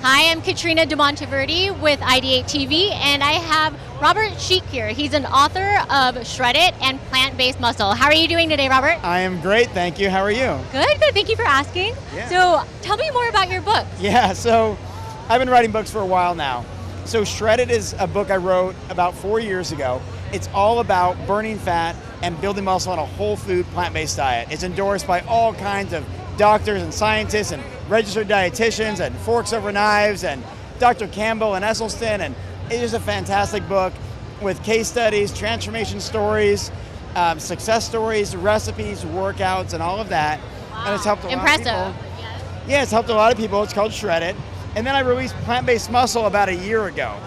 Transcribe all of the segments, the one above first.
Hi, I'm Catrina Demonteverde with IdeateTV, and I have Robert Cheeke here. He's an author of Shred It and Plant-Based Muscle. How are you doing today, Robert? I am great, thank you. How are you? Good. Thank you for asking. Yeah. So tell me more about your book. Yeah, so I've been writing books for a while now. So Shred It is a book I wrote about 4 years ago. It's all about burning fat and building muscle on a whole food plant-based diet. It's endorsed by all kinds of doctors and scientists and registered dietitians and Forks Over Knives and Dr. Campbell and Esselstyn, and it is a fantastic book with case studies, transformation stories, success stories, recipes, workouts, and all of that. Wow. And it's helped a lot Impressive. of people. Yeah, it's helped a lot of people. It's called Shred It. And then I released Plant-Based Muscle about a year ago.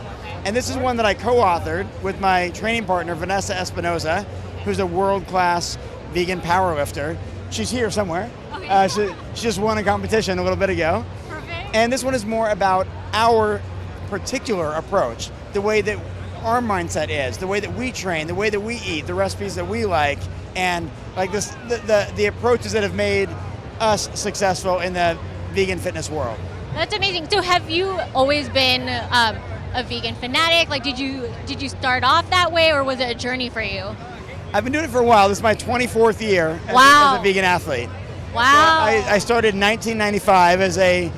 And this is one that I co-authored with my training partner, Vanessa Espinoza, who's a world-class vegan powerlifter. She's here somewhere. Okay. She just won a competition a little bit ago. Perfect. And this one is more about our particular approach, the way that our mindset is, the way that we train, the way that we eat, the recipes that we like, and like this, the approaches that have made us successful in the vegan fitness world. That's amazing. So have you always been a vegan fanatic? Like, did you start off that way, or was it a journey for you? I've been doing it for a while. This is my 24th year Wow. as a vegan athlete. Wow. I started in 1995 as a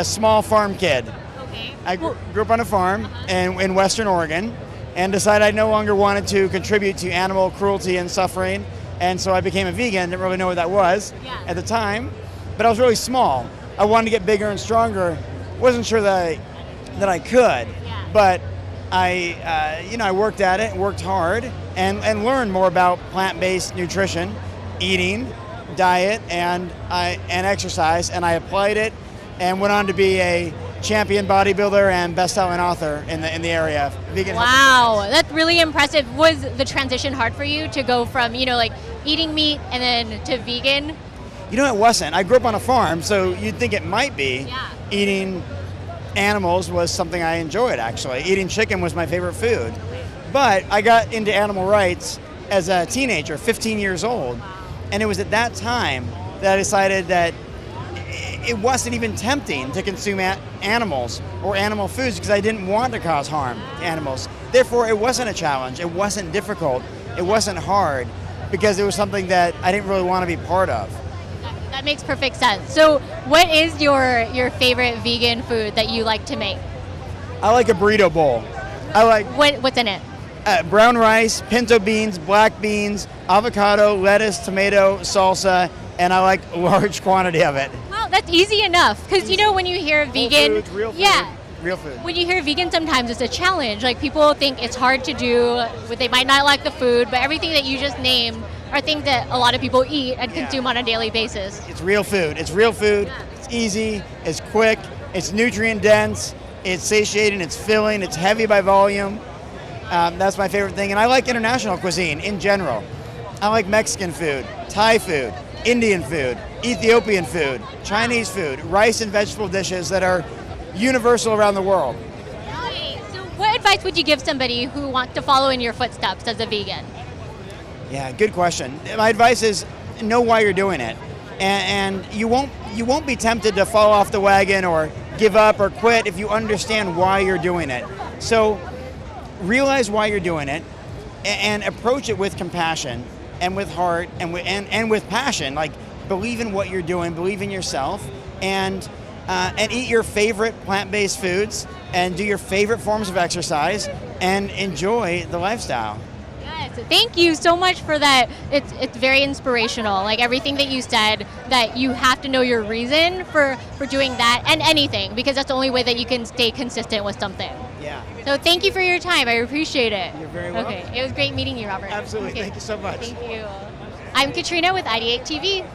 small farm kid. Okay. I grew up on a farm in Western Oregon and decided I no longer wanted to contribute to animal cruelty and suffering, and so I became a vegan. Didn't really know what that was at the time, but I was really small. I wanted to get bigger and stronger. Wasn't sure that I could, but I worked at it, worked hard, and learned more about plant-based nutrition, eating, diet, and exercise, and I applied it and went on to be a champion bodybuilder and best-selling author in the area of vegan health. Wow, that's really impressive. Was the transition hard for you to go from, like eating meat and then to vegan? It wasn't. I grew up on a farm, so you'd think it might be. Yeah. Eating animals was something I enjoyed, actually. Eating chicken was my favorite food. But I got into animal rights as a teenager, 15 years old. And it was at that time that I decided that it wasn't even tempting to consume animals or animal foods because I didn't want to cause harm to animals. Therefore, it wasn't a challenge. It wasn't difficult. It wasn't hard because it was something that I didn't really want to be part of. That makes perfect sense. So what is your favorite vegan food that you like to make? I like a burrito bowl. I like What's in it? brown rice, pinto beans, black beans, avocado, lettuce, tomato, salsa, and I like a large quantity of it. Well, that's easy enough because when you hear vegan, Whole foods, real food, yeah. real food. When you hear vegan, sometimes it's a challenge. Like, people think it's hard to do, they might not like the food, but everything that you just named are things that a lot of people eat and consume on a daily basis. It's real food. It's real food. Yeah. It's easy. It's quick. It's nutrient dense. It's satiating. It's filling. It's heavy by volume. That's my favorite thing. And I like international cuisine in general. I like Mexican food, Thai food, Indian food, Ethiopian food, Chinese food, rice and vegetable dishes that are universal around the world. Okay, so what advice would you give somebody who wants to follow in your footsteps as a vegan? Yeah, good question. My advice is know why you're doing it, and you won't be tempted to fall off the wagon or give up or quit if you understand why you're doing it. So realize why you're doing it, and approach it with compassion and with heart and with passion. Like, believe in what you're doing, believe in yourself, and eat your favorite plant-based foods and do your favorite forms of exercise and enjoy the lifestyle. Yes, thank you so much for that. It's very inspirational. Like, everything that you said, that you have to know your reason for doing that and anything, because that's the only way that you can stay consistent with something. Yeah. So thank you for your time. I appreciate it. You're very welcome. Okay, it was great meeting you, Robert. Absolutely. Okay. Thank you so much. Thank you. I'm Catrina with IdeateTV.